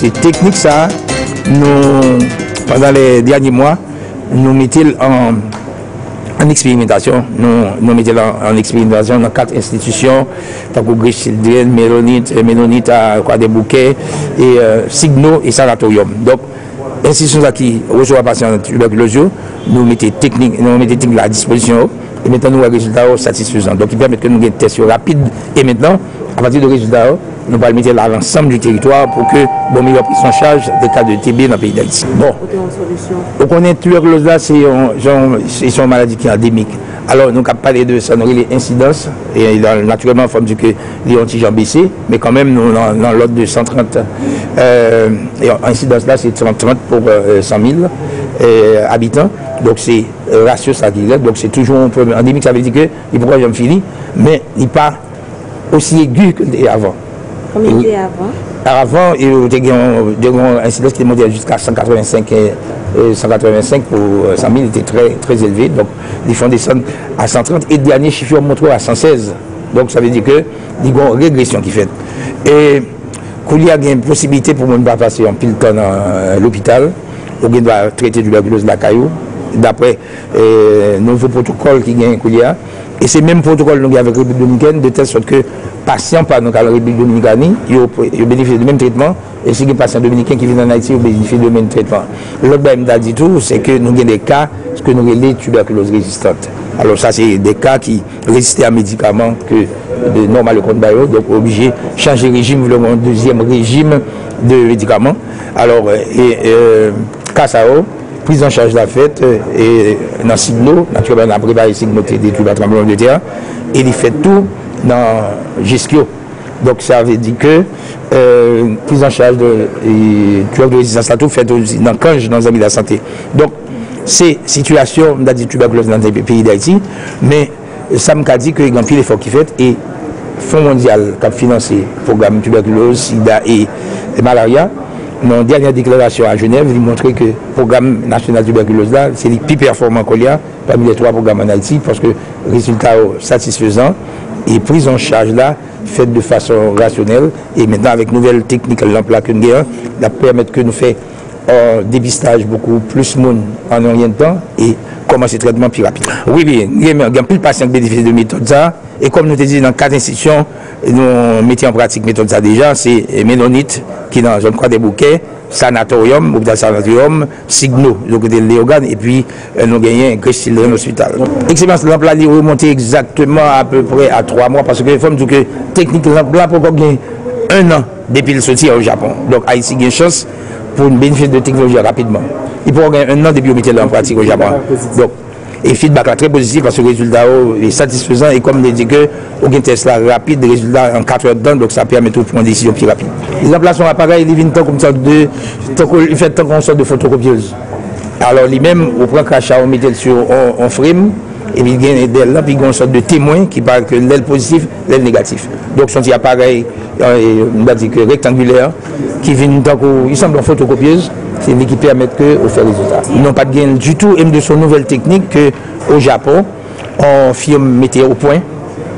c'est technique ça, nous, pendant les derniers mois, nous mettons en expérimentation. Nous mettons en expérimentation dans 4 institutions, tant que Grace Children, Ménonite à Croix-des-Bouquets, et Signo et Sanatorium. Donc, institutions qui reçoivent les patients tuberculose, nous mettons technique à disposition et maintenant nous avons des résultats satisfaisants. Donc, ils permettent que nous ayons des tests rapides et maintenant, à partir de résultats, nous allons mettre là l'ensemble du territoire pour que nous meilleure prise en charge des cas de TB dans le pays d'Haïti. Bon, on connaît tuberculose là, c'est une maladie qui est endémique. Alors, nous avons parlé de ça, nous avons les incidences, et naturellement, en forme du que les antigènes baissés, mais quand même, nous dans l'ordre de 130. Et incidence là, c'est 30 pour 100 000 habitants. Donc, c'est ratio ça qui est. Donc, c'est toujours un problème endémique, ça veut dire que il pourrait jamais fini, mais il n'est pas aussi aigu que avant. Combien il était avant? Avant, il y a une incidence qui est montée jusqu'à 185 pour 100 000, était très élevé. Donc, ils font descendre à 130 et le dernier chiffre montré à 116. Donc, ça veut dire qu'il y a une régression qui fait. Et qu'il y a une possibilité pour ne pas passer en pile temps dans l'hôpital, on doit traiter du tuberculose de la caillou, d'après nouveau protocole qui gagne qu'il y a. Et c'est le même protocole que nous avons avec la République dominicaine, de telle sorte que les patients par la République dominicaine, ils bénéficient du même traitement. Et si les patients dominicains qui viennent en Haïti, ils bénéficient du même traitement. L'autre chose dit tout, c'est que nous avons des cas, ce que nous appelons les tuberculoses résistantes. Alors ça, c'est des cas qui résistent à médicaments que de normal compte bio, donc obligé de changer de régime, un deuxième régime de médicaments. Alors, cas ça, prise en charge de la fête et dans Signo, naturellement on a préparé Signo des tubercules tremblements de terre et il fait tout dans Geskio. Donc ça veut dire que prise en charge de tuberculose de résistance à tout fait aussi dans Kange, dans les amis de la santé. Donc c'est situation, on a dit tuberculose dans les pays d'Haïti, mais ça m'a dit qu'il y a un pile d'efforts qui fait et Fonds mondial qui a financé le programme tuberculose, sida et malaria. Dans la dernière déclaration à Genève, il montrait que le programme national tuberculose là, c'est le plus performant qu'il y a parmi les 3 programmes en Haïti parce que résultat satisfaisant et prise en charge là, faite de façon rationnelle et maintenant avec nouvelles techniques l'emploi que nous avons, ça permet que nous fassions un dépistage beaucoup plus en rien de temps et commencer le traitement plus rapide. Oui, il y a plus de patients qui bénéficient de méthode ça et comme nous te dit dans 4 institutions, nous mettons en pratique méthode ça déjà, c'est Ménonite qui est dans la zone Croix-des-Bouquets, Sanatorium, hôpital Sanatorium, Signo, le côté de Léogane, et puis nous gagnons Grace Children Hospital. L'expérience de l'emploi est remontée exactement à peu près à 3 mois parce que il faut me dire que technique de l'emploi pour gagner 1 an depuis le sortir au Japon. Donc Haïti a une chance pour bénéficier de technologie rapidement. Il faut gagner 1 an depuis le mettre en pratique au Japon. Donc, et feedback là très positif parce que le résultat est satisfaisant et comme il dit que on a un test là rapide, des résultats en 4 heures de temps, donc ça permet de prendre des décisions plus rapides. Les emplacements appareils, ils viennent comme ça il fait tant qu'on sort de photocopieuse. Alors lui-même, on prend crachat, on met sur un frame et puis il y a une sorte de témoin qui parle que l'aile positif, l'aile négatif. Donc ce sont des appareils rectangulaires qui viennent tant qu'ils semblent en photocopieuse. C'est lui qui permet de faire les résultats. Ils n'ont pas de gain du tout, et de son nouvelle technique qu'au Japon, on firme mettait au point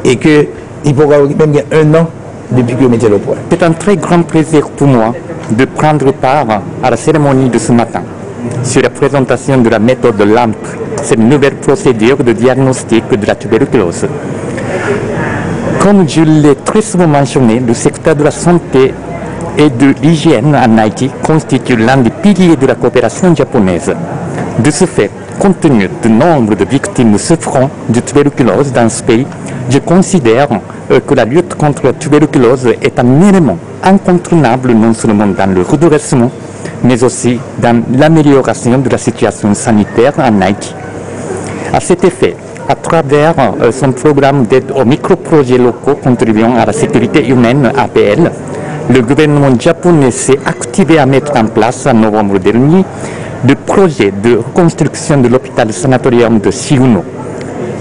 et qu'il pourra même gagner 1 an depuis que mettait au point. C'est un très grand plaisir pour moi de prendre part à la cérémonie de ce matin sur la présentation de la méthode LAMP, cette nouvelle procédure de diagnostic de la tuberculose. Comme je l'ai très souvent mentionné, le secteur de la santé et de l'hygiène en Haïti constitue l'un des piliers de la coopération japonaise. De ce fait, compte tenu du nombre de victimes souffrant de tuberculose dans ce pays, je considère que la lutte contre la tuberculose est un élément incontournable non seulement dans le redressement, mais aussi dans l'amélioration de la situation sanitaire en Haïti. À cet effet, à travers son programme d'aide aux micro-projets locaux contribuant à la sécurité humaine APL, le gouvernement japonais s'est activé à mettre en place en novembre dernier le projet de reconstruction de l'hôpital sanatorium de Signo.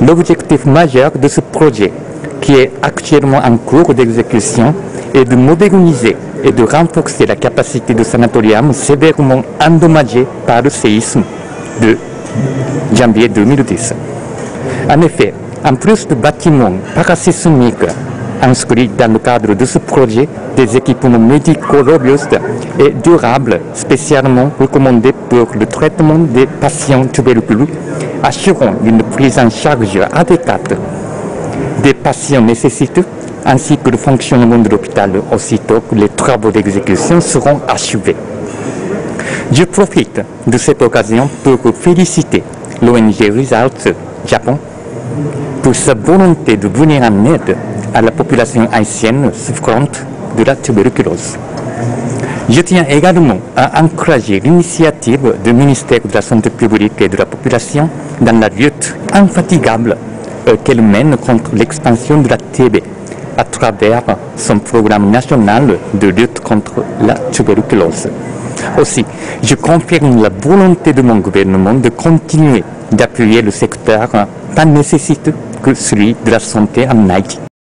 L'objectif majeur de ce projet, qui est actuellement en cours d'exécution, est de moderniser et de renforcer la capacité du sanatorium sévèrement endommagé par le séisme de janvier 2010. En effet, en plus de bâtiments parasismiques inscrit dans le cadre de ce projet des équipements médicaux robustes et durables spécialement recommandés pour le traitement des patients tuberculeux, assurant une prise en charge adéquate des patients nécessiteux ainsi que le fonctionnement de l'hôpital aussitôt que les travaux d'exécution seront achevés. Je profite de cette occasion pour féliciter l'ONG Results Japon pour sa volonté de venir en aide à la population haïtienne souffrante de la tuberculose. Je tiens également à encourager l'initiative du ministère de la Santé publique et de la population dans la lutte infatigable qu'elle mène contre l'expansion de la TB à travers son programme national de lutte contre la tuberculose. Aussi, je confirme la volonté de mon gouvernement de continuer d'appuyer le secteur tant nécessiteux que celui de la santé en Haïti.